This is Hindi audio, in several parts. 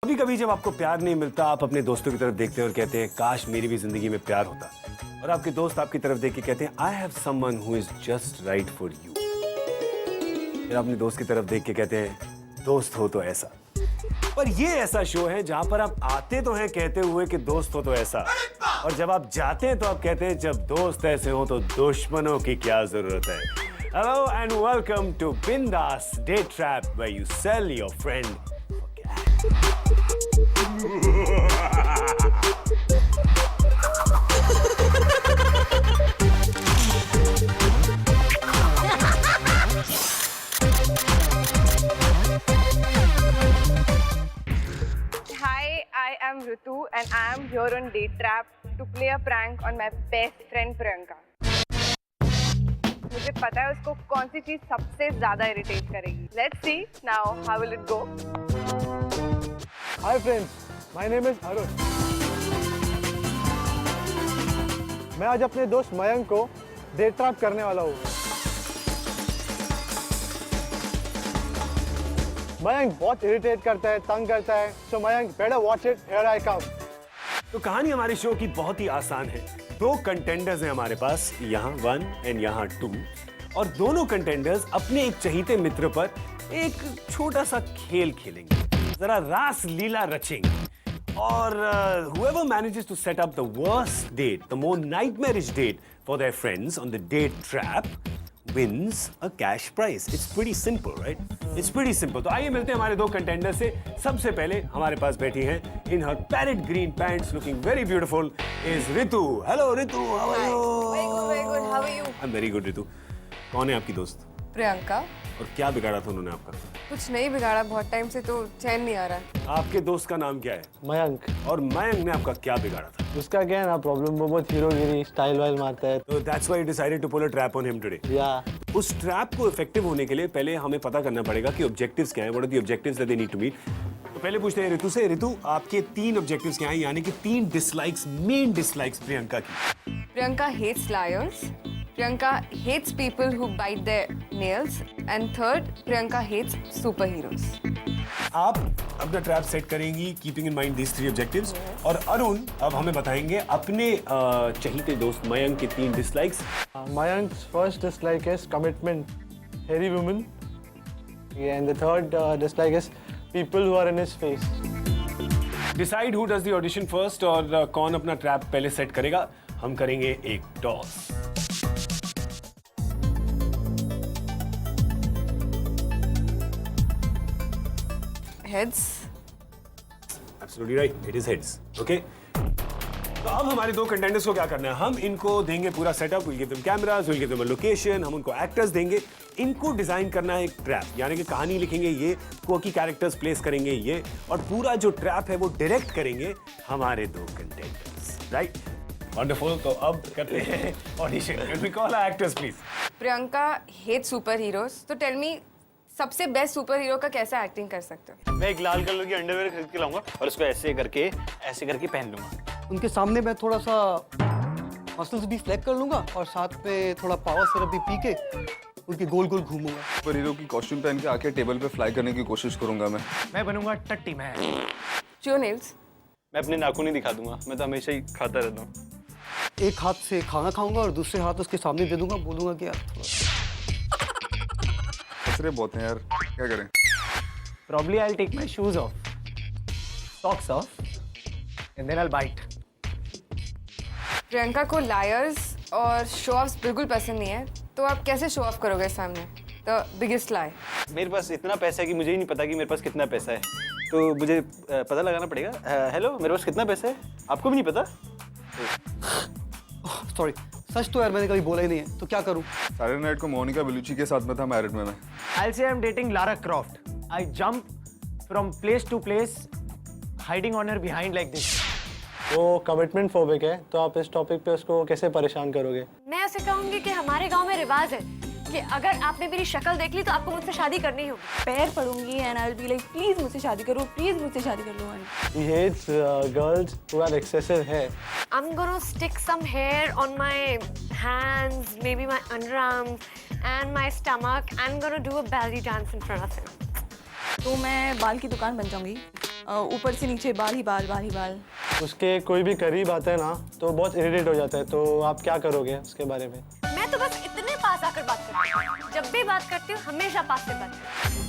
कभी कभी जब आपको प्यार नहीं मिलता, आप अपने दोस्तों की तरफ देखते हैं और कहते हैं काश मेरी भी जिंदगी में प्यार होता, और आपके दोस्त आपकी तरफ देख के कहते हैं I have someone who is just right for you. फिर अपने दोस्त की तरफ देख के कहते हैं दोस्त हो तो ऐसा। पर ये ऐसा शो है जहां पर आप आते तो हैं कहते हुए कि दोस्त हो तो ऐसा, और जब आप जाते हैं तो आप कहते हैं जब दोस्त ऐसे हो तो दुश्मनों की क्या जरूरत है। Hello and welcome to Bindas Date Trap, where you sell your friend for cash. Hi, I am Ritu and I am here on Date Trap to play a prank on my best friend Priyanka. मुझे पता है उसको कौन सी चीज सबसे ज्यादा इरिटेट करेगी. Let's see now how will it go. Hi friends, my name is Arun. मैं आज अपने दोस्त मयंक को डेट ट्रैप करने वाला हूँ. मयंक बहुत इरिटेट करता है, तंग करता है. So Mayank, better watch it. Here I come. तो कहानी हमारे शो की बहुत ही आसान है. दो कंटेंडर्स हैं हमारे पास, यहाँ 1 एंड यहाँ 2, और दोनों कंटेंडर्स अपने एक चहीते मित्र पर एक छोटा सा खेल खेलेंगे, जरा रास लीला रचेंगे, और whoever manages to set up the worst date, the more nightmarish date for their friends on the date trap wins a cash prize. It's pretty simple, right? It's pretty simple. तो आइए मिलते हैं हमारे दो कंटेंडर से. सबसे पहले हमारे पास बैठी हैं in her parrot green pants, looking very beautiful, is Ritu. Hello Ritu, how are you? Very good, very good. How are you? I'm very good Ritu. कौन है आपकी दोस्त? प्रियंका. और क्या बिगाड़ा था उन्होंने आपका? कुछ नहीं बिगाड़ा, बहुत टाइम से तो चैन नहीं आ रहा. आपके दोस्त का नाम क्या है? मयंक, और मयंक ने आपका क्या बिगाड़ा था? उसका क्या है ना प्रॉब्लम, वो बहुत हीरोगिरी स्टाइल वाइल मारता है. So that's why you decided to pull a trap on him today. या उस ट्रैप को इफेक्टिव होने के लिए पहले हमें पता करना पड़ेगा कि ऑब्जेक्टिव्स क्या हैं, what are the objectives that they need to meet. तो पहले पूछते हैं ऋतु से. ऋतु, आपके 3 ऑब्जेक्टिव्स क्या हैं, यानी कि 3 डिसलाइक्स, मेन डिसलाइक्स प्रियंका की. Priyanka hates liars. Priyanka hates people who bite their nails. And third, Priyanka hates superheroes. आप अपना ट्रैप सेट करेंगी keeping in mind these 3 objectives. और अरुण अब हमें बताएंगे अपने चहीते दोस्त मयंक के 3 dislikes. Mayank first dislike is commitment, hairy women, and the third dislike is people who are in his face. Decide who does the audition first, और कौन अपना ट्रैप पहले सेट करेगा. हम करेंगे एक toss. Heads. Absolutely right. It is heads. Okay. तो अब हमारे दो कंटेंडर्स को क्या करना है, हम इनको देंगे पूरा setup. We'll give them cameras, we'll give them a location, हम उनको एक्टर्स देंगे. इनको डिजाइन करना है एक ट्रैप, यानी कि कहानी लिखेंगे ये, कोकी कैरेक्टर्स प्लेस करेंगे ये, और पूरा जो ट्रैप है वो डायरेक्ट करेंगे हमारे दो कंटेंडर्स. राइट? वंडरफुल. तो अब करते हैं audition. Can we call our actors please? Priyanka hates superheroes. तो tell me, सबसे बेस्ट सुपर हीरो का कैसा एक्टिंग कर सकते हो? मैं एक लाल कलर की अंडरवेयर खरीद के लाऊंगा और उसको ऐसे करके पहन लूंगा. उनके सामने मैं थोड़ा सा मसल्स भी फ्लेक्स कर लूंगा और साथ में थोड़ा पावर सिरप भी पी के उनके गोल गोल घूमूंगा. सुपर हीरो की कॉस्ट्यूम पहन के आके टेबल पे फ्लाई करने की कोशिश करूंगा मैं. मैं बनूंगा टट्टी मैं. Your nails. मैं अपने नाखून ही दिखा दूंगा. मैं तो हमेशा ही खाता रहता हूँ. एक हाथ से खाना खाऊंगा और दूसरे हाथ उसके सामने दे दूंगा, बोलूंगा कि यार कचरे बहुत हैं यार, क्या करें. Probably I'll take my shoes off, socks off, and then I'll bite. Priyanka को लायर्स और शो ऑफ्स बिल्कुल पसंद नहीं है, तो आप कैसे शो ऑफ करोगे सामने? द बिगेस्ट लाई. मेरे पास इतना पैसा है कि मुझे ही नहीं पता कि मेरे पास कितना पैसा है. तो मुझे पता लगाना पड़ेगा. हेलो, मेरे पास कितना पैसा है आपको भी नहीं पता? सॉरी. सच तो यार मैंने कभी बोला ही नहीं है, तो क्या करूं? सारे नाइट को मोनिका बेलुची के साथ में था मैरिड में मैं. I'll say I'm dating Lara Croft. I jump from place to place, hiding on her behind like this. वो कमिटमेंट फोबिक है, तो आप इस टॉपिक पे उसको कैसे परेशान करोगे? मैं उसे कहूंगी कि हमारे गांव में रिवाज है कि अगर आपने मेरी शक्ल देख ली तो आपको मुझसे शादी करनी होगी. पैर पड़ूंगी and I will be like please मुझसे शादी करो, प्लीज मुझसे शादी कर लो. He hates girls who have excessive hair. I'm gonna stick some hair on my hands, maybe my underarms and my stomach. I'm gonna do a belly dance in front of him. तो मैं बाल की दुकान बन जाऊंगी ऊपर से नीचे बाल ही बाल, बाल ही बाल। उसके कोई भी करीब आता है ना तो बहुत इरिटेट हो जाता है, तो आप क्या करोगे उसके बारे में? मैं तो बस इतने पास आकर बात करती हूँ, जब भी बात करती हूँ हमेशा पास से बात करती हूँ।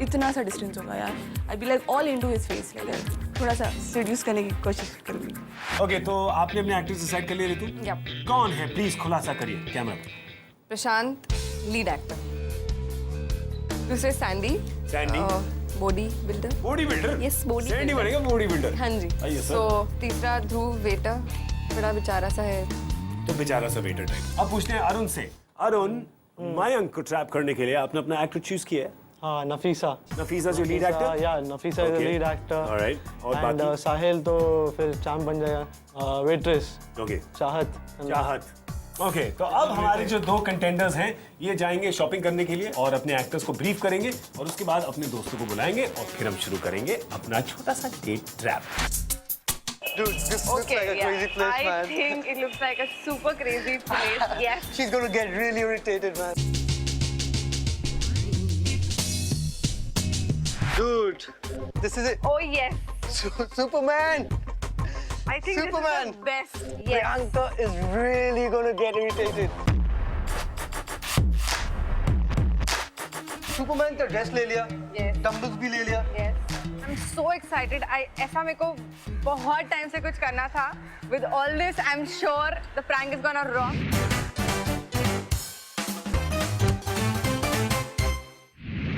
इतना सा डिस्टेंस होगा यार, I be like all into his face, like थोड़ा सा सीड्यूस करने की कोशिश करूंगी। ओके, तो आपने अपने एक्टर्स डिसाइड कर लिए ऋतु? Yep. कौन है, प्लीज खुलासा करिए कैमरा पर। प्रशांत लीड एक्टर, दूसरे Sandy Sandy body builder. Body builder? Yes, body Sandy builder. बनेगा बॉडी बिल्डर। हाँ जी। आइए सर। तो तीसरा ध्रुव वेटर, बड़ा बेचारा सा है। तो बेचारा सा वेटर टाइप। अब पूछते हैं अरुण से। अरुण, मयंक को ट्रैप करने के लिए आपने अपना एक्टर चूज किया है? हाँ, नफीसा। नफीसा जो लीड एक्टर? या Nafisa is the lead actor. Alright, और एंड बाकी? साहिल तो फिर चांद बन जाएगा। वेट्रेस ओके, चाहत। चाहत। ओके, तो अब हमारे जो दो कंटेंडर्स हैं ये जाएंगे शॉपिंग करने के लिए और अपने एक्टर्स को ब्रीफ करेंगे और उसके बाद अपने दोस्तों को बुलाएंगे और फिर हम शुरू करेंगे अपना छोटा सा debt trap. Dude, this looks like a crazy place, I man. think it looks like a super crazy place. Yes. She's gonna get really irritated, man. Dude, this is it. Oh yes. Superman. I think Superman. this is the best. Yes. Priyanka is really gonna get irritated. Superman का ड्रेस ले लिया, Yes. डम्बल्स भी ले लिया। Yes. I'm so excited. ऐसा मेरे को बहुत टाइम से कुछ करना था. With all this, I'm sure the prank is gonna rock.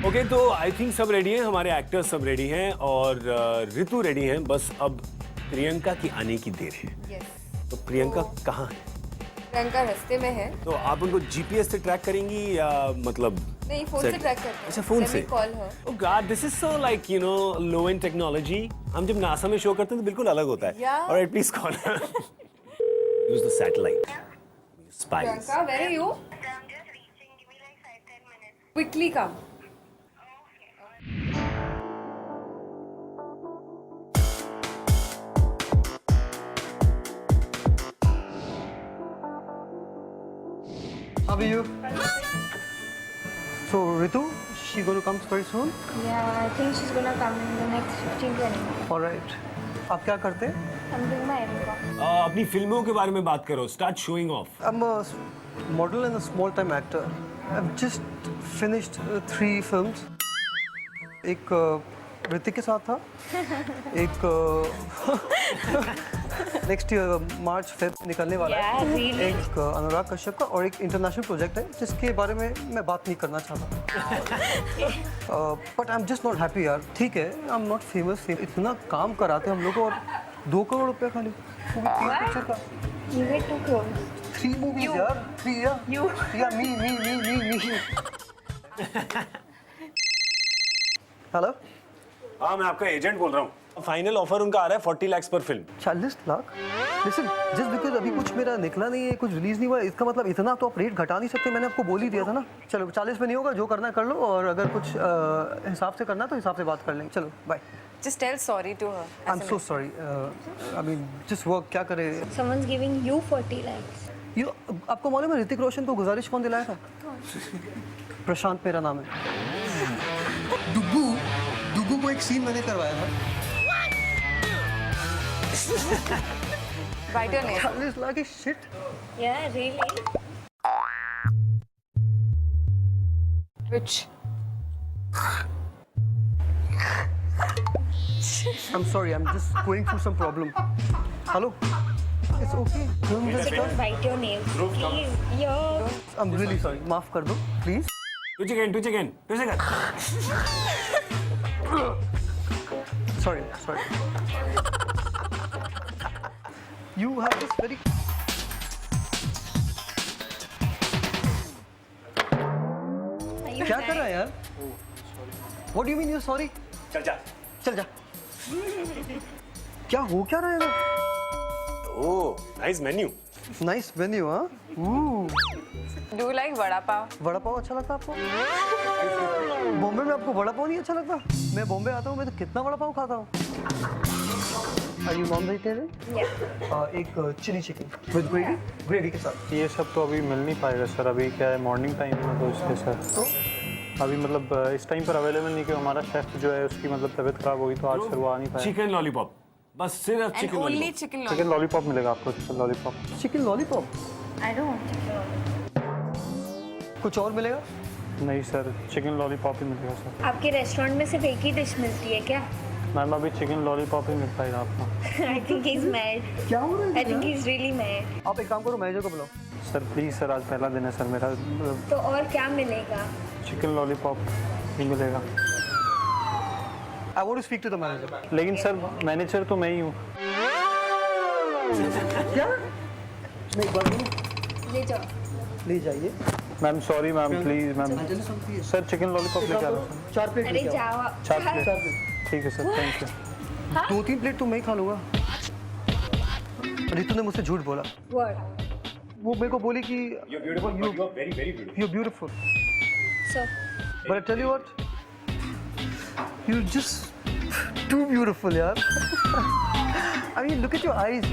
Okay, तो आई थिंक सब रेडी हैं, हमारे एक्टर्स सब रेडी हैं और ऋतु रेडी हैं। बस अब प्रियंका की आने की देर है। Yes. तो प्रियंका कहाँ है? प्रियंका रास्ते में है. तो आप उनको जीपीएस से ट्रैक करेंगी या मतलब? नहीं, फोन से ट्रैक करते हैं. अच्छा, फोन से? Call her. Oh God, this is so like you know low end technology. हम जब नासा में शो करते हैं तो बिल्कुल अलग होता है. Yeah. Alright, please call her. Use the satellite. Spies. Priyanka, where are you? I'm just reaching. Give me like 5-10 minutes. Quickly come. How are you? So Ritu, she gonna come very soon? Yeah, I think she's gonna come in the next 15-20 minutes. All right. आप क्या करते हैं? I'm doing my errand. अपनी फिल्मों के बारे में बात करो. Start showing off. I'm a model and a small-time actor. I've just finished 3 films. एक ऋतिक के साथ था. एक नेक्स्ट ईयर मार्च फेब निकलने वाला है. Yeah, really? एक अनुराग कश्यप का और एक इंटरनेशनल प्रोजेक्ट है जिसके बारे में मैं बात नहीं करना चाहता. But I am just not happy यार. ठीक है, आई एम नॉट फेमस. इतना काम कराते हैं हम लोग को और 2 करोड़ रुपए खाली. वो भी 3 पिक्चर का. You get 2 crores. 3 movies यार. 3 या? You. Yeah, me. हेलो. हाँ, मैं आपका एजेंट बोल रहा हूँ. फाइनल ऑफर उनका आ रहा है 40 लाख पर film. 40 lakh? Listen, just because अभी कुछ मेरा निकला नहीं है, कुछ रिलीज नहीं हुआ, इसका मतलब इतना तो आप रेट घटा नहीं सकते. मैंने आपको बोल ही दिया था ना. चलो 40 में नहीं होगा, जो करना है कर लो और अगर कुछ हिसाब से करना तो हिसाब से बात कर लेंगे. चलो bye. Just tell sorry to her. I am so sorry. I mean just work. क्या करे. Someone's giving you 40 lakhs. ये आपको मालूम है ऋतिक रोशन को गुजारिश कौन दिलाया था? प्रशांत मेरा नाम है. डुगू को एक सीन मैंने करवाया था. Write your name. 40 लाख की shit. Yeah, really? Which? I'm sorry, I'm just going through some problem. Hello? It's okay. So don't bite your nails. Please. Yo. I'm really sorry. माफ कर दो, please. Twitch again. Sorry. You have this very. Are you क्या कर रहा है यार? What do you mean you're sorry? चल जा. चल जा. क्या हो क्या रहा है यार? Oh, nice menu. Nice venue, हाँ? Do you like vada pav? Vada pav अच्छा लगता है आपको? बॉम्बे में आपको वड़ा पाव नहीं अच्छा लगता? मैं बॉम्बे आता हूँ, मैं तो कितना वड़ा पाव खाता हूँ. Are you non-vegetarian? Yeah. एक चिली चिकन विद ग्रेवी के साथ. ये सब तो अभी मिल नहीं पाएगा सर. अभी क्या है, मॉर्निंग टाइम है तो इसके साथ. तो अभी मतलब इस टाइम पर अवेलेबल नहीं कि हमारा शेफ जो है उसकी मतलब तबीयत खराब होगी तो आज फिर वो आ नहीं पाया। चिकन लॉलीपॉप, बस सिर्फ And chicken only lollipop. chicken chicken lollipop मिलेगा आपको, chicken lollipop. Chicken lollipop I don't want chicken. कुछ और मिलेगा? नहीं सर, चिकन लॉलीपॉप ही मिलेगा सर। आपके रेस्टोरेंट में सिर्फ एक ही डिश मिलती है क्या? मैम अभी चिकन लॉलीपॉप ही मिल पाएगा आपको। I think he's mad. क्या हो रहा I think he's really mad. आप एक काम करो, मैनेजर को बुलाओ। सर प्लीज़ सर, आज पहला दिन है सर मेरा, तो और क्या मिलेगा? चिकन लॉलीपॉप ही मिलेगा। I want to speak to the manager. लेकिन सर मैनेजर तो मैं ही हूँ। क्या? मैं एक बार बोलूं? ले जाओ। ले जाइए। Ma'am sorry ma'am, please ma'am. Sir chicken lollipop लेके आ रहा हूँ। 4 प्लेट अरे लेके आओ। जाओ। 4 प्लेट। ठीक है सर, थैंक यू। 2-3 प्लेट तो मैं ही खा लूंगा। रितु ने मुझसे झूठ बोला। What? वो मेरे को बोली कि You're beautiful, but you're very, very beautiful. you're beautiful. So, But I tell you what, you're just too beautiful, yaar. I mean, look at your eyes.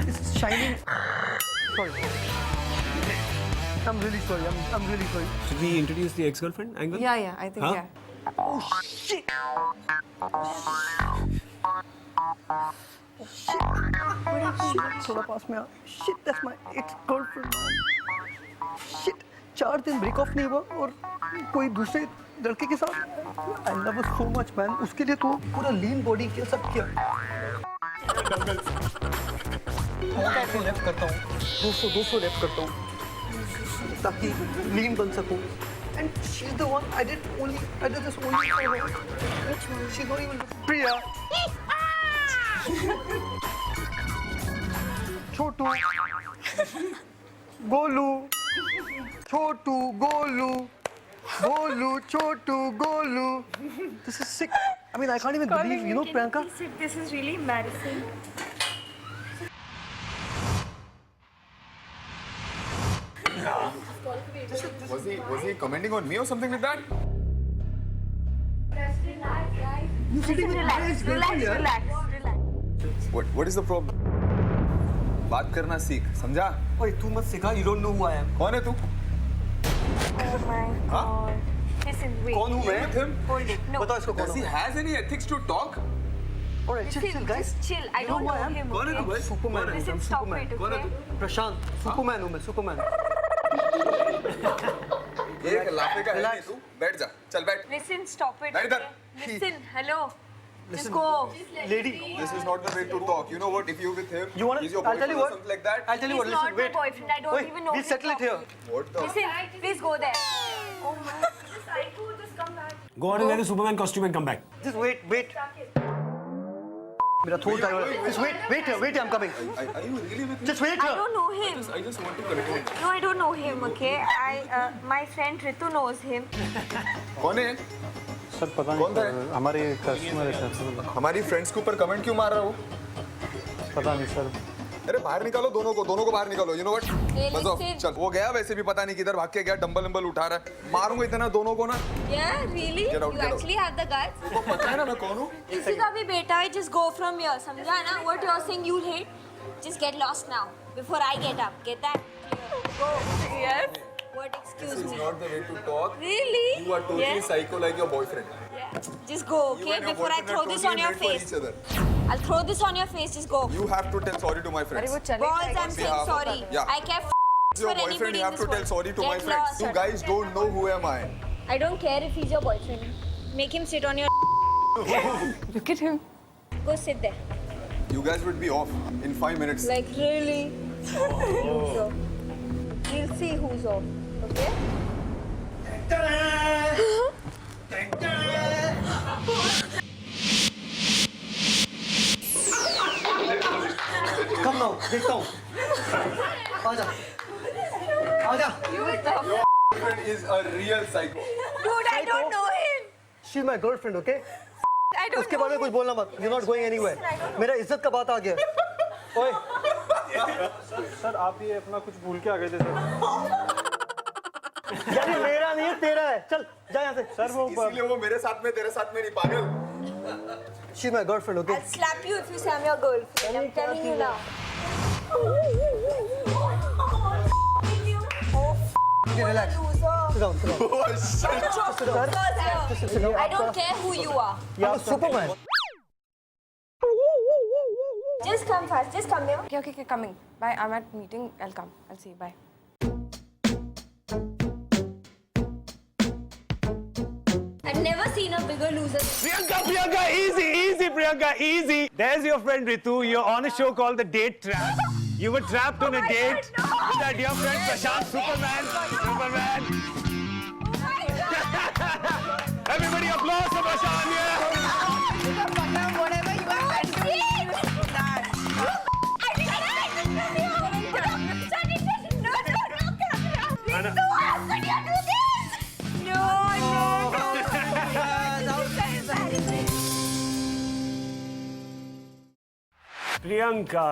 It's shining. Sorry. I'm really sorry. I'm really sorry. Should we introduce the ex-girlfriend angle? Yeah, I think Huh? yeah. Oh shit! थोड़ा पास में आ। Shit, that's my ex-girlfriend. Shit, 4 दिन ब्रेक ऑफ नहीं हुआ और कोई दूसरे लड़के के साथ। I love her so much, man. उसके लिए तो पूरा लीन बॉडी किया, सब किया। मैं लेफ्ट करता हूँ, 200 लेफ्ट करता हूँ ताकि लीन बन सकूँ। And she's the one I did this only for her. Which one? She's not even Priya. Chhotu, Golu, Chhotu, Golu, Golu, Chhotu, Golu. This is sick. I mean, I can't even believe, you know, Priyanka. this is really embarrassing. Was he commenting on me or something like that? You sitting with Priya's girlfriend, yaar. What is the problem? बात करना सीख, समझा? Oi, तू मत सिखा. You don't know who I am. कौन है तू? Oh my god. Listen, wait. कौन हूँ मैं? With him? Hold it. No. बताओ इसको कौन Does he हूँ. has any ethics to talk? Alright, chill, Listen, guys. just chill. I You know don't who I know am? him. कौन है तू Okay? भाई? Superman. Listen, I'm stop Superman. it, कौन है okay? तू? प्रशांत, सुपरमैन हूँ मैं, सुपरमैन. एक लाफे का है नहीं तू, बैठ जा, चल बैठ. Listen, stop it. Right okay? there. Listen, hello. Just Listen, go. lady. This is not the way to talk. You know what? If you with him, You wanna? he's your I'll tell you boyfriend or what. something like that. I'll tell you He's what. not Listen, my wait. boyfriend. I don't Wait, even know we'll him settle it here. properly. What the? Listen, please go there. Oh no. Psycho, just come back. Go out and wear the Superman costume and come back. Just wait. मेरा थोड़ा टाइम हो रहा है. Just wait here. I'm coming. Are you really with him? Just wait I here. don't know him. I just want to confirm. No, I don't know him. Okay, my friend Ritu knows him. कौन है? सर पता कौन नहीं है? सर, हमारे कस्टमर है सर, हमारी फ्रेंड्स के ऊपर कमेंट क्यों मार रहा हो? पता नहीं सर. अरे बाहर निकालो दोनों को बाहर निकालो. You know what? Hey, बस listen. चल, वो गया वैसे भी पता नहीं किधर भाग के गया, डंबल उठा रहा है. मारूंगा इतना दोनों को ना. Yeah, really? Get out, You get out. actually have the guts? वो पता है ना मैं कौन हूँ? किसी का भी बेटा है, just go from here. समझा ना? What you're saying, you hate. Just get lost now before I get up. Get that? Go. Yes. What? Excuse This is me. not the way to talk. Really? You are totally Yeah. psycho like your boyfriend. Yeah. Just go, You okay? and your Before I boyfriend throw are this totally on your made for face. each other. I'll throw this on your face. Just go. You have to tell sorry to my अरे friends. वो चले Balls, जाएगा. I'm saying behalf of- sorry. Yeah. I care It's your for boyfriend, anybody you in have this to tell world. sorry to my Get friends. lost. You guys don't know who am I. I don't care if he's your boyfriend. Make him sit on your. Look at him. Go sit there. You guys would be off in 5 minutes. Like really? So, we'll see who's off. Okay? Come now, देखता हूँ. आजा. Boyfriend is a real psycho. Dude, I don't know him. She's my girlfriend, okay? I don't उसके know बारे में कुछ बोलना मत. You're not going anywhere. मेरा इज्जत का बात आ गया. ओए, सर आप ये अपना कुछ भूल के आ गए थे सर. यार ये मेरा नहीं है, तेरा है. चल, जा यहाँ से. सर वो इसलिए वो मेरे साथ में तेरे साथ में नहीं पागल. She's my girlfriend, okay? I'll slap you if you say I'm your girlfriend. I'm telling you now. Oh, Okay, relax. Sit down, sit down. I don't care who you are. I'm Superman. Just come fast. Just come here. Okay, coming. Bye. I'm at meeting. I'll come. I'll see you. Bye. I've never seen a bigger loser. Priyanka, easy, Priyanka, easy. There's your friend Ritu. You're on a show called The Date Trap. You were trapped on a date with that dear friend Prashant, Superman. Everybody applause for Prashant, yeah. Priyanka,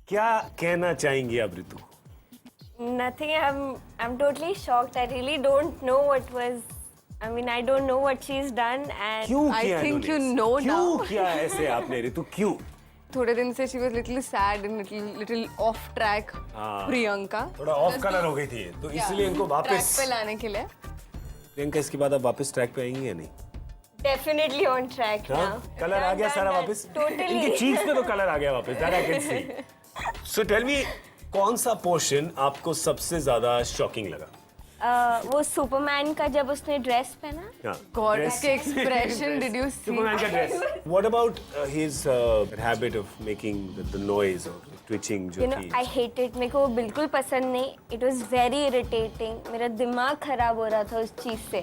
क्या कहना चाहेंगी आप ऋतु? Nothing. I'm totally shocked. I really don't know what was. I mean, I don't know what she's done, and क्यों I किया think इन्होंने? you know क्यों now. किया ऐसे आपने ऋतु, क्यों? थोड़े दिन से she was little sad and little off track. हाँ। प्रियंका. थोड़ा ऑफ कलर हो गई थी, तो इसलिए इनको ट्रैक वापस पे लाने के लिए. प्रियंका इसके बाद आप वापस ट्रैक पे आएंगी या नहीं? definitely on track now. Colour आ गया सारा वापस? Totally. इनकी चीज पे तो कलर आ गया वापस, that I can see. So tell me, कौन सा पोर्शन आपको सबसे ज्यादा शॉकिंग लगा? वो सुपरमैन का जब उसने ड्रेस पहना. God, Dress. उसके expression, did you see? Superman का dress. What about his habit of making the noise or twitching जो You know, थी? I hate it. मेरे को वो बिल्कुल पसंद नहीं. It was very irritating. मेरा दिमाग खराब हो रहा था उस चीज से.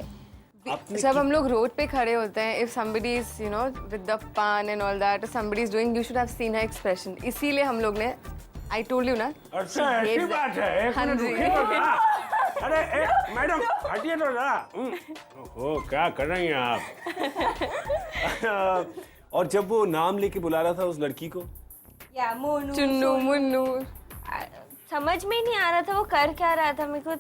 जब हम लोग रोड पे खड़े होते हैं, if somebody is, you know, with the pan and all that, or somebody is doing, you should have seen her expression. इसीलिए हम लोग ने, I told you ना. अच्छा ऐसी बात है, एक हाँ मिनट जी. रुकिए तो जरा. अरे मैडम हटिए तो जरा. ओहो क्या कर रही हैं आप? और जब वो नाम लेके बुला रहा था उस लड़की को, या मोनू. चुन्नू मुन्नू. समझ में नहीं आ रहा था वो कर क्या रहा था. मेरे को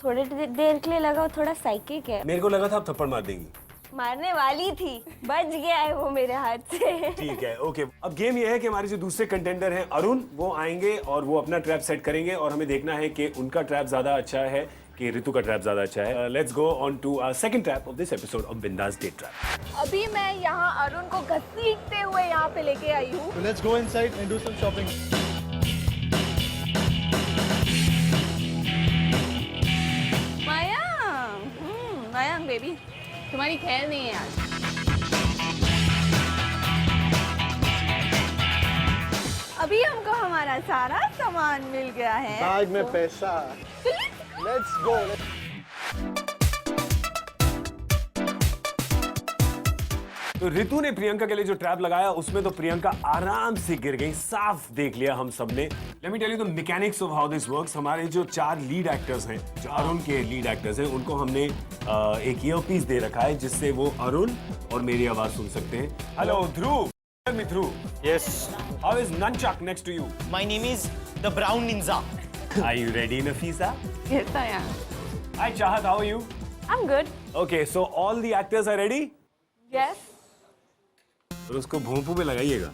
थोड़ी देर के लिए लगा वो थोड़ा साइकिक है. मेरे को लगा था आप थप्पड़ मार देंगी. मारने वाली थी, बच गया है वो मेरे हाथ से. ठीक है, ओके. अब गेम ये है कि हमारे जो दूसरे कंटेंडर हैं अरुण, वो आएंगे और वो अपना ट्रैप सेट करेंगे और हमें देखना है कि उनका ट्रैप ज्यादा अच्छा है कि ऋतु का ट्रैप ज्यादा अच्छा है. Let's go on to our second trap of this episode of Bindass date trap. अभी मैं यहाँ अरुण को घसीटते हुए यहाँ पे लेके आई हूँ. So let's go inside and do some shopping. Mayank baby, तुम्हारी खैर नहीं है आज. अभी हमको हमारा सारा सामान मिल गया है. Bag में पैसा. Let's go. तो ऋतु ने प्रियंका के लिए जो ट्रैप लगाया उसमें तो प्रियंका आराम से गिर गई. साफ देख लिया हम सबने. Let me tell you the mechanics of how this works. हमारे जो 4 लीड एक्टर्स हैं, जो अरुण के लीड एक्टर्स हैं, उनको हमने एक ईयरपीस दे रखा है जिससे वो अरुण और मेरी आवाज सुन सकते हैं. Hello Dhruv, tell me Dhruv, Yes, how is nunchuck next to you? my name is the Brown Ninja. Are you ready Nafisa? गिरता है. Hi Chahat, how are you? I'm good. Okay, so all the actors are ready? Yes. और उसको भोंपू पे लगाइएगा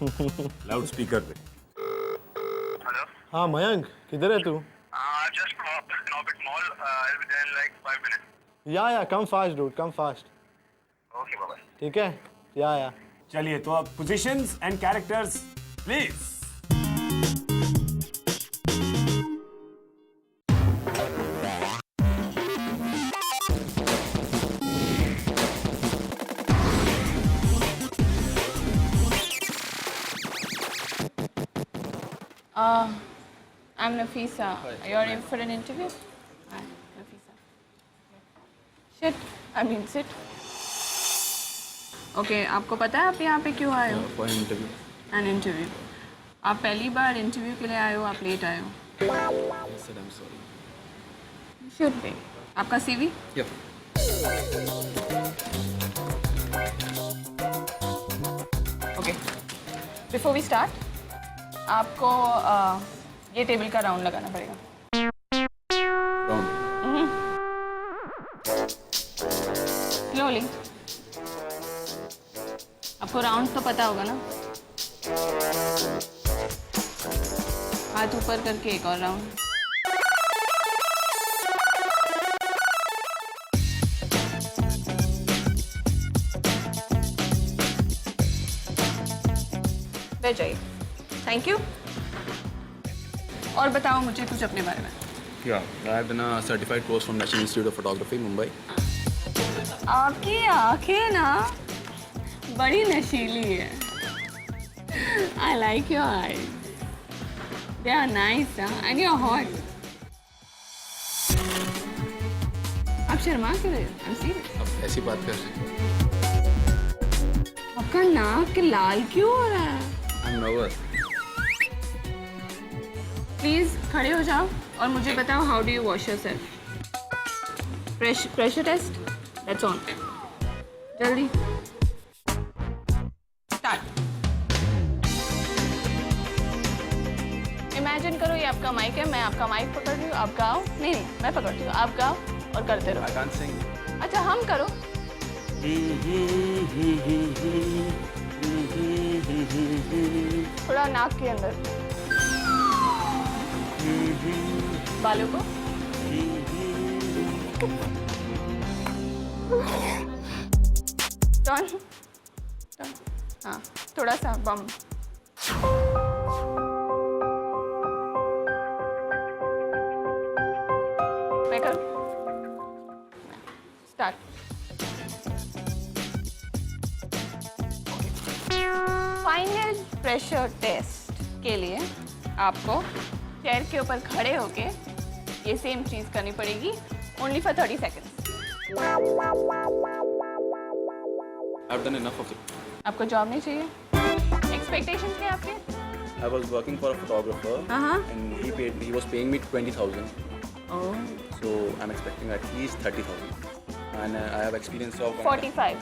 लाउड स्पीकर पे. हाँ मयंक, किधर है तू? Just crossed Norbit Mall. I'll be there in like 5 minutes. Yeah, come fast, dude. Come fast. Okay, bye-bye. ठीक है? Yeah. चलिए तो अब positions and characters please. I'm Nafisa. You're in for an interview? Hi, Nafisa. Sit. Okay, आपको पता है आप यहाँ पे क्यों आए हो? For an interview. An interview. आप पहली बार इंटरव्यू के लिए आए हो, आप लेट आए हो. I said I'm sorry. You should be. आपका CV? Yeah. Okay. Before we start, आपको ये टेबल का राउंड लगाना पड़ेगा. Slowly. आपको राउंड तो पता होगा ना? हाथ ऊपर करके एक और राउंड. बैठ जाइए। Thank you. और बताओ मुझे कुछ अपने बारे में। Yeah, I have done a certified course from National Institute of Photography, Mumbai. आपकी आंखें ना बड़ी नशीली है। I like your eyes. They are nice, and you're hot. आप शर्मा क्यों रहे हो? I'm serious. अब ऐसी बात कर रहे हैं। आपका नाक लाल क्यों हो रहा है? I'm nervous. प्लीज खड़े हो जाओ और मुझे बताओ how do you wash yourself? Pressure test, that's on. जल्दी स्टार्ट। इमेजिन करो ये आपका माइक है, मैं आपका माइक पकड़ रही हूँ, आप गाओ। नहीं नहीं, मैं पकड़ती हूँ, आप गाओ और करते रहो। I can't sing. अच्छा हम करो। थोड़ा नाक के अंदर, बालों को। टर्न, हाँ थोड़ा सा बम। मैं करूँ? स्टार्ट। फाइनल प्रेशर टेस्ट के लिए आपको चेयर के ऊपर खड़े होके ये सेम चीज करनी पड़ेगी, only for 30 seconds. I've done enough of it. आपको जॉब नहीं चाहिए? एक्सपेक्टेशंस क्या आपके? I was working for a photographer, हाँ। and he was paying me 20,000. Oh, So I'm expecting at least 30,000. And I have experience of 45।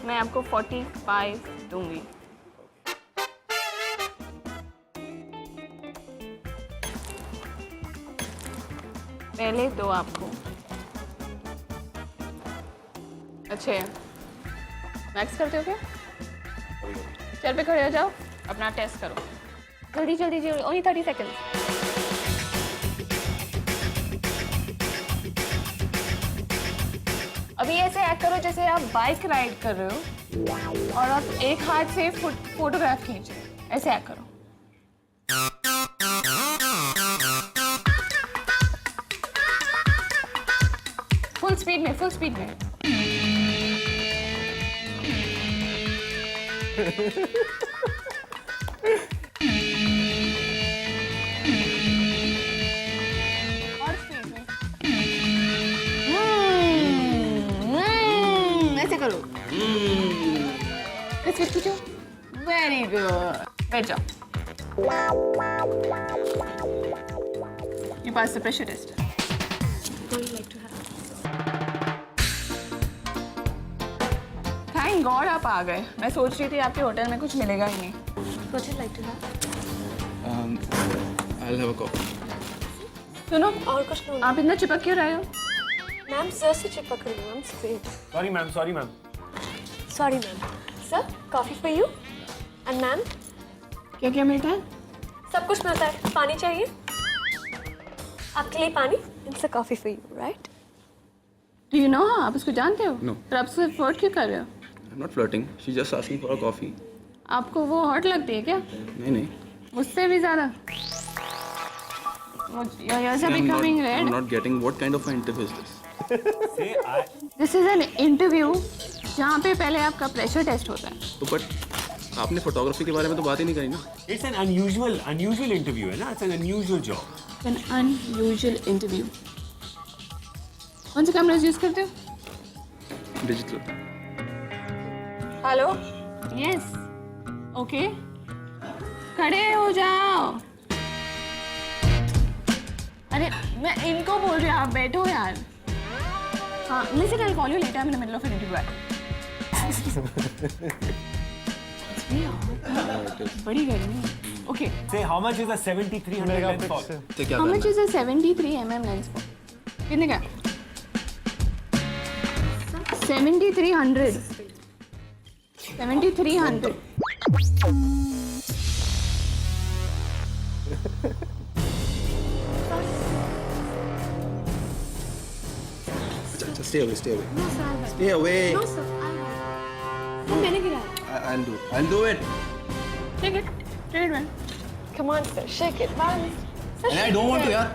मैं आपको 45 दूंगी। पहले तो आपको अच्छे मैक्स करते हो क्या? चेयर पे खड़े हो जाओ, अपना टेस्ट करो। जल्दी जल्दी जल्दी, ओनली 30 सेकेंड। अभी ऐसे एक्ट करो जैसे आप बाइक राइड कर रहे हो और आप एक हाथ से फोटोग्राफ खींचे, ऐसे एक्ट करो। फुल स्पीड में, फुल स्पीड में। और स्पीड में। ऐसे करो। ऐसे खींचो। Very good. बैठ जाओ। You passed the pressure test. Thank God आप आ गए। मैं सोच रही थी आपके होटल में कुछ मिलेगा ही नहीं। What would you like to have? I'll have a coffee. सुनो, और कुछ लो। आप इतना चिपक क्यों रहे हो? मैम सर से चिपक रही हूँ। I'm straight. Sorry ma'am, sorry ma'am. Sorry ma'am. Sir, coffee for you. And ma'am, क्या क्या मिलता है? सब कुछ मिलता है। पानी चाहिए? आपके लिए पानी? It's a coffee for you, right? Do you know? आप उसको जानते हो? No. पर आप उससे फ्लर्ट क्यों कर रहे हो? I'm not flirting. She's just asking for a coffee. आपको वो हॉट लगती है क्या? नहीं नहीं. मुझसे भी ज्यादा। Your ears are becoming I'm red. not getting what kind of an interview is this? This is an interview जहाँ पे पहले आपका प्रेशर टेस्ट होता है। तो बट आपने फोटोग्राफी के बारे में तो बात ही नहीं करी ना. इट्स एन अनयूजुअल इंटरव्यू है ना, it's an unusual job. An unusual interview. कौन से कैमरास यूज करते हो? डिजिटल. हेलो। Yes. Okay. खड़े हो जाओ। अरे मैं इनको बोल रही हूँ, आप बैठो यार। हाँ, listen, I'll call you later. I'm in the middle of an interview. बड़ी गर्मी है। Okay. Say how much is a 7300 lens for? तो क्या How करना much is a 73 mm lens for? कितने का? 7300. 7300. अच्छा, stay away. No, sir. Stay away. No, sir. मैंने गिराया। I'll do it. Take it, man. Come on, sir, shake it, man. And I don't want to, यार.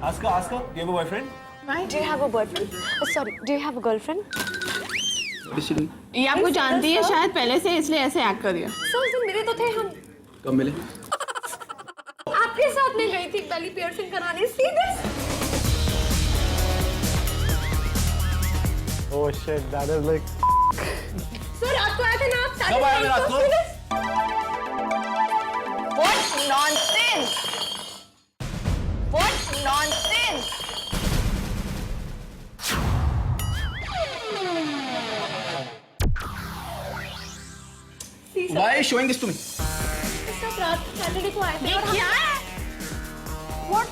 Ask her. Do you have a boyfriend? Do you have a boyfriend? Oh, sorry, do you have a girlfriend? What is she doing? ये आपको जानती है शायद पहले से, इसलिए ऐसे एक्ट कर रही है। सर उस दिन मिले तो थे हम। कब मिले? आपके साथ में गई थी बेली पियर्सिंग कराने। See this? Oh shit, that is like. Sir रात को आए थे ना आप साथ कब आया रात को? What nonsense! What nonsense! Why are you showing this to me? सब रात सैटरडे को आए थे। ये क्या है? What?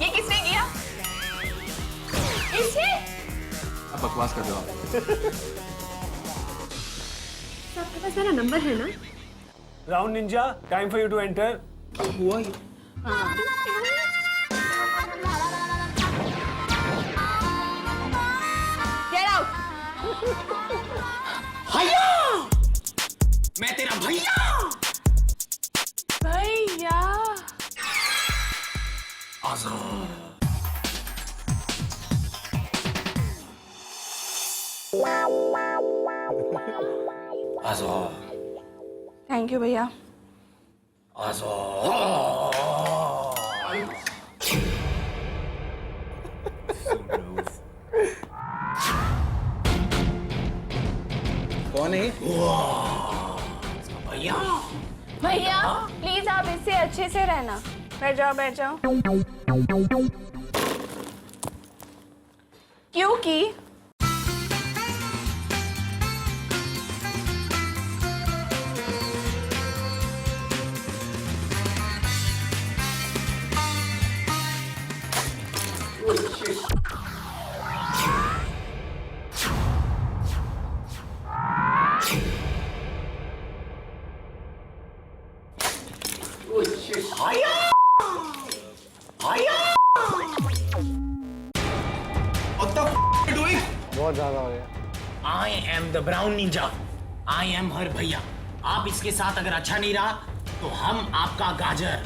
ये किसने किया? इसे आप बकवास कर रहे हो आप। आपके पास मेरा नंबर है ना? Round Ninja, time for you to enter. Who are you? Get out! भैया! मैं तेरा भैया! भैया! थैंक यू भैया। कौन है? भैया प्लीज आप इससे अच्छे से रहना। बैठ जाओ। क्योंकि बहुत ज्यादा हो गया। I am the brown ninja. I am her भैया। आप इसके साथ अगर अच्छा नहीं रहा तो हम आपका गाजर।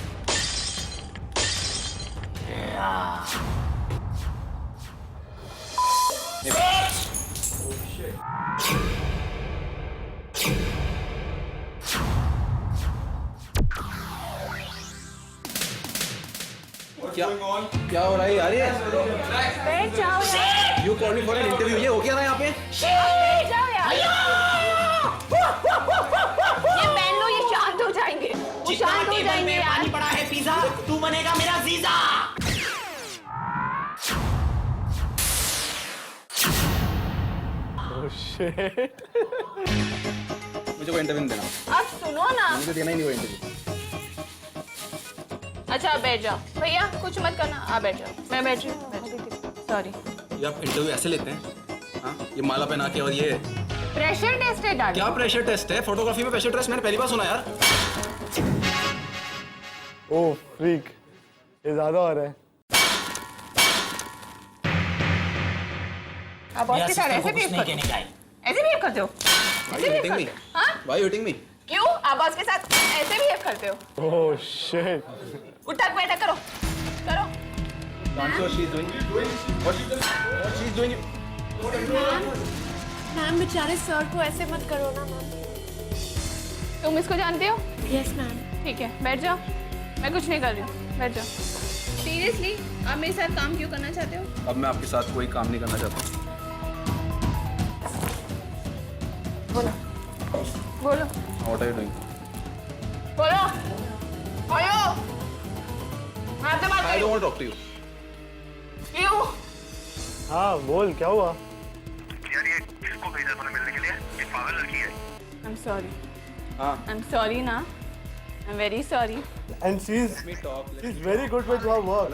क्या हो रहा है यार ये? बैठ जाओ यार। You called me for an interview. ये हो क्या रहा है यहाँ पे? बैठ जाओ यार। ये पहन लो, ये शांत हो जाएंगे। वो शांत हो जाएंगे यार। पानी पड़ा है पिज्जा, तू बनेगा मेरा जीजा। Oh shit. मुझे कोई इंटरव्यू नहीं देना। आप सुनो ना। मुझे देना ही नहीं कोई इंटरव्यू। अच्छा आप बैठ जाओ। भैया कुछ मत करना, आप बैठ जाओ। मैं बैठ रही हूँ। सॉरी। ये आप इंटरव्यू ऐसे लेते हैं? हाँ? ये माला पहना के और ये प्रेशर टेस्ट है डाल। क्या प्रेशर टेस्ट है? फोटोग्राफी में प्रेशर टेस्ट मैंने पहली बार सुना यार। Oh freak. ये ज्यादा हो रहा है। आप बॉस के साथ ऐसे बिहेव करते हो? ऐसे बिहेव करते हो? Why are you hitting me? हाँ? Why are you hitting me? क्यों? आप बॉस के साथ ऐसे बिहेव करते हो? Oh shit. उठक बैठक करो। Can't see what she's doing. What she's doing? Ma'am बेचारे सर को ऐसे मत करो ना मैम। तुम इसको जानते हो? Yes ma'am. ठीक है, बैठ जाओ। मैं कुछ नहीं कर रही हूँ, बैठ जाओ। सीरियसली आप मेरे साथ काम क्यों करना चाहते हो? अब मैं आपके साथ कोई काम नहीं करना चाहता। बोलो। What are you doing? बोलो। मैं आपसे बात I don't want to talk to you. क्यों? हाँ बोल क्या हुआ? यार ये किसको भेजा तूने मिलने के लिए? ये पागल लड़की है। I'm sorry. हाँ। I'm sorry ना। I'm very sorry. And she's very good with her work.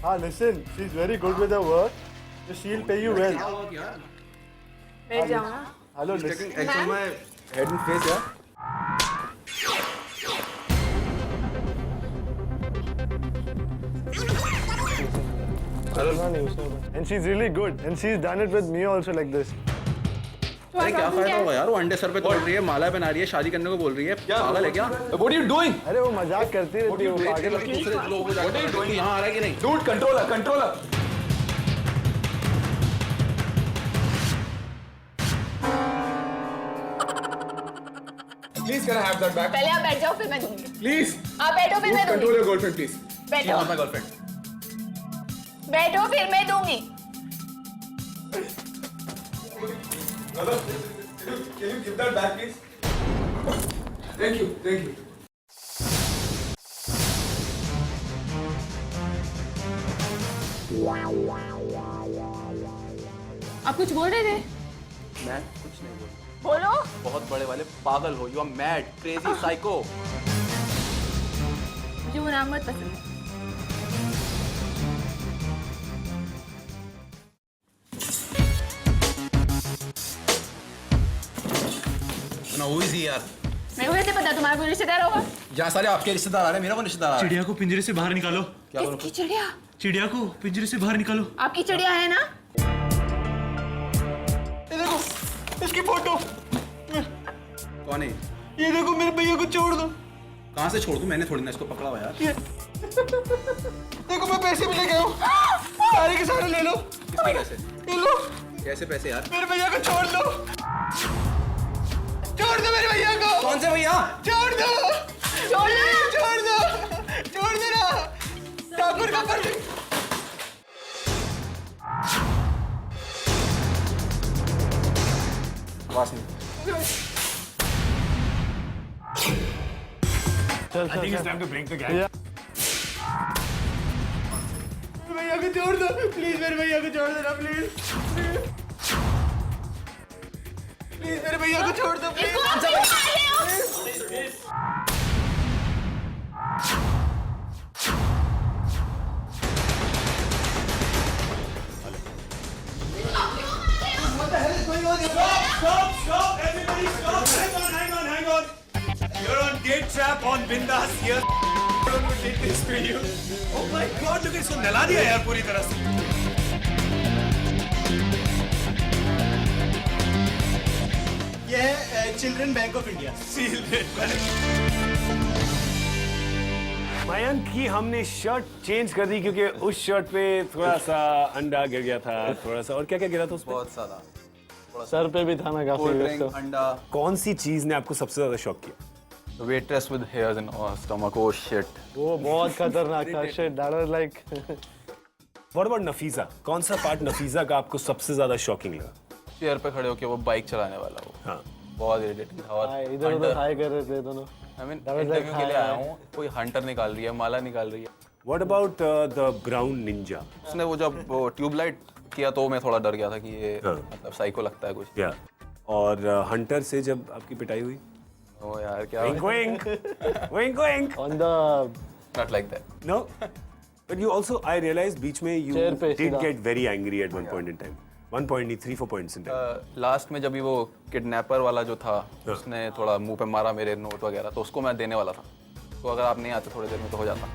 हाँ listen, she's very good with her work. So she'll pay you well. बैठ जाओ ना। Hello, He's listen. taking eggs on my head and face, yeah? And she's really good. And she's done it with me also like this. अरे क्या फायदा होगा यार, वो अंडे सर पे तोड़ रही है, माला पहना रही है, शादी करने को बोल रही है, पागल है क्या? What are you doing? अरे वो मजाक करती रहती है वो पागल है। दूसरे लोगों को जाकर तू यहाँ आ रहा है कि नहीं? Dude, controller. Please can I have that back? पहले आप बैठ जाओ फिर मैं दूंगी। Please. आप बैठो फिर मैं Control दूंगी। your girlfriend, please. बैठो my girlfriend. बैठो फिर मैं दूंगी। Brother, can you give that back, please? Thank you. आप कुछ बोल रहे थे? मैं कुछ नहीं बोल, बोलो। बहुत बड़े वाले पागल हो, you are mad, crazy, psycho. मुझे वो नाम बहुत पसंद है। ना who is he यार? मेरे को कैसे पता तुम्हारा कोई रिश्तेदार होगा? यहाँ सारे आपके रिश्तेदार आ रहे हैं, मेरा कौन रिश्तेदार आ रहा है? चिड़िया को पिंजरे से बाहर निकालो। क्या बोलो? किसकी चिड़िया? चिड़िया को पिंजरे से बाहर निकालो। आपकी चिड़िया है ना? ये देखो इसकी फोटो, कौन है? ये देखो मेरे भैया को छोड़ दो। कहाँ से छोड़ दूँ? मैंने थोड़ी ना इसको पकड़ा हुआ यार। देखो मैं पैसे भी लेके आया हूँ, सारे के सारे ले लो। किसके पैसे? ये लो कैसे पैसे यार? मेरे भैया को छोड़ दो, छोड़ दो मेरे भैया को। कौन से भैया? छोड़ दो, छोड़ दो। छोड़ दो ना, ठाकुर का पर। आवाज नहीं। I think it's time to break the gang. भैया को छोड़ दो प्लीज, मेरे भैया को छोड़ दो ना प्लीज, प्लीज मेरे भैया को छोड़ दो प्लीज। इसको आप क्यों मार रहे हो? Stop! Everybody stop! Hang on! You're on date trap on Bindas here. Did this to you? Oh my God! Look, इसको नला दिया यार पूरी तरह से. ये है children bank of India. Mayank की हमने शर्ट चेंज कर दी क्योंकि उस शर्ट पे थोड़ा सा अंडा गिर गया था, थोड़ा सा और क्या गिरा था उस पे? बहुत सारा सर पे भी था ना काफी। कोल्ड ड्रिंक, अंडा। कौन सी चीज ने आपको सबसे ज्यादा शॉक किया? The waitress with hairs in her stomach. Oh shit. वो बहुत खतरनाक था। Shit, that was like What about Nafisa? कौन सा पार्ट नफीसा का आपको सबसे ज्यादा शॉकिंग लगा? चेयर पे खड़े होके वो बाइक चलाने वाला वो। हाँ. बहुत इरिटेटिंग था। और इधर उधर हाई कर रहे थे दोनों। I mean, That was like interview के लिए आया हूँ, कोई हंटर निकाल रही है, माला निकाल रही है। What about the brown ninja? उसने वो जब वो ट्यूबलाइट किया तो मैं थोड़ा डर गया था कि ये हाँ. मतलब साइको लगता है कुछ। Yeah. और हंटर से जब आपकी पिटाई हुई? ओ यार क्या? Wink. On the Not like that. No. But you also, I realized बीच में you Chair पे did सीधा। get very angry at one point in time. 1 point नहीं, 3-4 points in time. लास्ट में जब भी वो किडनैपर वाला जो था उसने थोड़ा मुंह पे मारा मेरे नोट वगैरह, तो उसको मैं देने वाला था। तो अगर आप नहीं आते थोड़ी देर में तो हो जाता।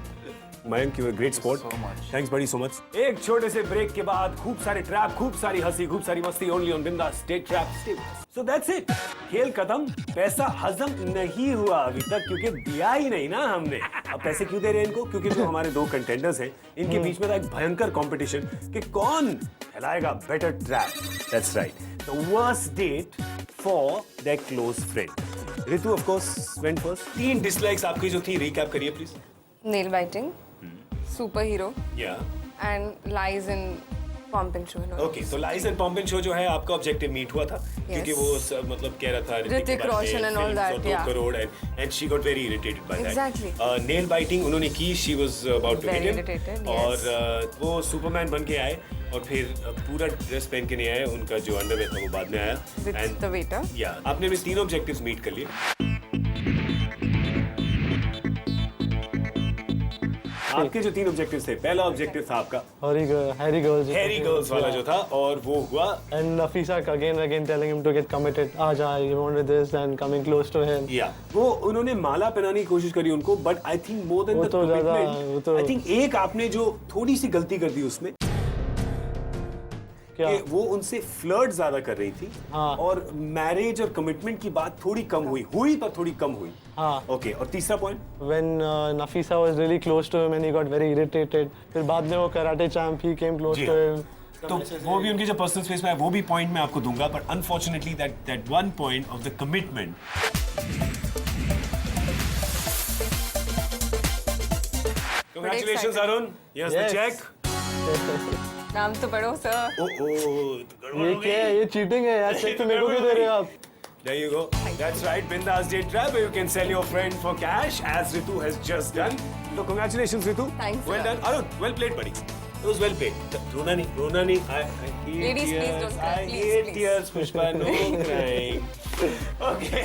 Mayank, you were a great sport. so much. Thanks buddy so much. एक छोटे से ब्रेक के बाद खूब सारे ट्रैप, खूब सारी हंसी, खूब सारी मस्ती only on बिंदास stay trap stay. So that's it. खेल खत्म, पैसा हजम नहीं हुआ अभी तक क्योंकि दिया ही नहीं ना हमने। अब पैसे क्यों दे रहे हैं इनको? क्योंकि जो हमारे 2 कंटेंडर्स हैं, इनके बीच में था एक भयंकर कंपटीशन कि कौन फैलाएगा better trap. That's right. The worst date for their close friend. Ritu of course went first. 3 dislikes आपकी जो थी, recap करिए please. Nail biting, superhero, Yeah. and lies in pomp and show. Okay, तो लाइस एंड पॉम्प एंड शो जो है आपका ऑब्जेक्टिव मीट हुआ था क्योंकि वो मतलब कह रहा था Hrithik Roshan and all that, 2 yeah. Crore and she got very irritated by Exactly. that. Nail biting उन्होंने की, she was about to Very hit him irritated, और वो सुपरमैन बन के आए और फिर पूरा ड्रेस पहन के नहीं आए, उनका जो अंडरवेयर था वो बाद में आया। With the waiter. या आपने अपने 3 ऑब्जेक्टिव्स मीट कर लिए। आपके जो 3 ऑब्जेक्टिव्स थे, पहला ऑब्जेक्टिव था आपका Harry girls वाला जो था और वो हुआ and Nafisa again telling him to get committed. आजा, you wanted this and coming close to him. या वो उन्होंने माला पहनाने की कोशिश करी उनको, but I think more than the commitment, I think एक आपने जो थोड़ी सी गलती कर दी उसमें क्या? कि वो उनसे फ्लर्ट ज्यादा कर रही थी हाँ। और मैरिज और कमिटमेंट की बात थोड़ी कम हुई तो थोड़ी कम हुई। हाँ। ओके, और तीसरा point? When Nafisa was really close to him and he got very irritated. फिर बाद में वो karate champ he came close जी to हाँ। him. तो वो भी उनकी जो पर्सनल स्पेस में है वो भी पॉइंट मैं आपको दूंगा, पर unfortunately that one point of the commitment. Congratulations, Arun. Here's the Yes. check. नाम तो पढ़ो सर। ये क्या है? ये चीटिंग है यार, चेक तो मेरे को क्यों दे रहे हो आप? There you go. That's right, Bindas Day Trap, where you can sell your friend for cash, as Ritu has just done. So congratulations, Ritu. Thanks, Well sir. done. Arun, well played, buddy. It was well played. Rona nahi. I hate Ladies, please tears. don't cry. I Please, hate please. tears, Pushpa. No crying. Okay.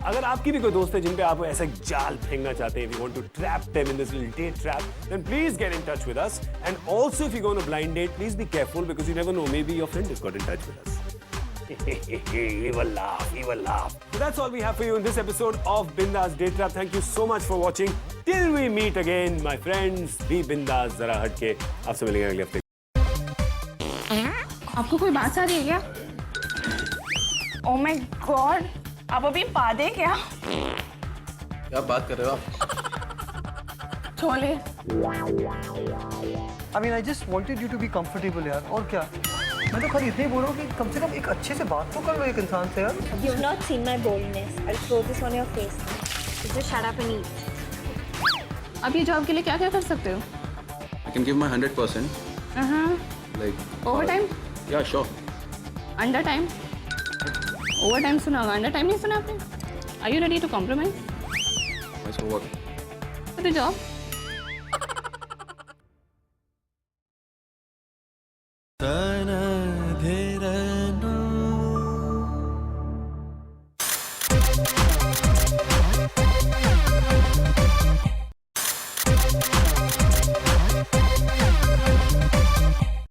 अगर आपकी भी कोई दोस्त है जिन पे आप ऐसा जाल फेंकना चाहते हैं, if you want to trap them in this little date trap, then please get in touch with us. And also, if you go on a blind date, please be careful because you never know, maybe your friend has got in touch with us. He will laugh. So that's all we have for you in this episode of Bindas Date Trap. Thank you so much for watching. Till we meet again, my friends, be bindas. जरा हट के आपसे मिलेंगे अगले हफ्ते। आपको कोई बात आ रही है क्या? ओह माय गॉड, आप अभी पादे क्या? क्या बात कर रहे हो आप? Chole. I mean, I just wanted you to be comfortable यार, और क्या? मैं तो खाली इतना ही बोल रहा हूँ कि कम से कम एक अच्छे से बात तो कर लो एक इंसान से यार। You've not seen my boldness. I'll throw this on your face. You just shut up and eat. आप ये जॉब के लिए क्या क्या कर सकते हो? I can give my 100%. Like over time, yeah, sure. Under time. Over time सुना होगा, अंडर टाइम नहीं सुना आपने? Are you ready to compromise So what? For the job? धीरे